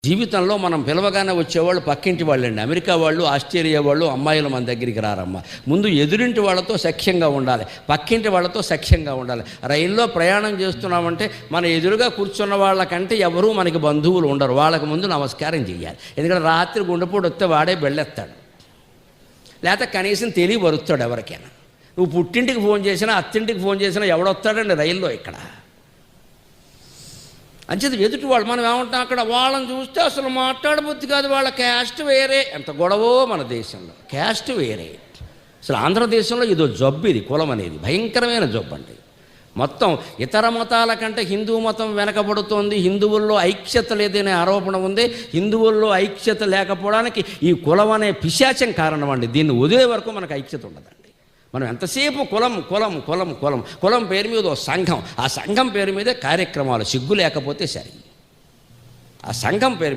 జీవితంలో మనం పిలవగానే వచ్చేవాళ్ళు పక్కింటి వాళ్ళండి. అమెరికా వాళ్ళు, ఆస్ట్రేలియా వాళ్ళు అమ్మాయిలు మన దగ్గరికి రారమ్మా. ముందు ఎదురింటి వాళ్ళతో సఖ్యంగా ఉండాలి, పక్కింటి వాళ్ళతో సఖ్యంగా ఉండాలి. రైల్లో ప్రయాణం చేస్తున్నామంటే మన ఎదురుగా కూర్చున్న వాళ్ళకంటే ఎవరూ మనకి బంధువులు ఉండరు. వాళ్ళకి ముందు నమస్కారం చేయాలి. ఎందుకంటే రాత్రి గుండెపోటు వస్తే వాడే బెళ్ళెత్తాడు, లేకపోతే కనీసం తెలియబరుస్తాడు ఎవరికైనా. నువ్వు పుట్టింటికి ఫోన్ చేసినా అత్తింటికి ఫోన్ చేసినా ఎవడొస్తాడండి రైల్లో ఇక్కడ. అంచేది ఎదుటి వాళ్ళు మనం ఏమంటాం, అక్కడ వాళ్ళని చూస్తే అసలు మాట్లాడబుద్ధి కాదు, వాళ్ళ క్యాస్ట్ వేరే. ఎంత గొడవో మన దేశంలో, క్యాస్ట్ వేరే. అసలు ఆంధ్రదేశంలో ఇదో జబ్బు, ఇది కులం అనేది భయంకరమైన జబ్బు అండి. మొత్తం ఇతర మతాల కంటే హిందూ మతం వెనకబడుతోంది, హిందువుల్లో ఐక్యత లేదనే ఆరోపణ ఉంది. హిందువుల్లో ఐక్యత లేకపోవడానికి ఈ కులం అనే పిశాచం కారణం అండి. దీన్ని వదిలే వరకు మనకు ఐక్యత ఉండదండి. మనం ఎంతసేపు కులం కులం కులం కులం కులం పేరు మీద ఓ సంఘం, ఆ సంఘం పేరు మీదే కార్యక్రమాలు, సిగ్గు లేకపోతే సరే. ఆ సంఘం పేరు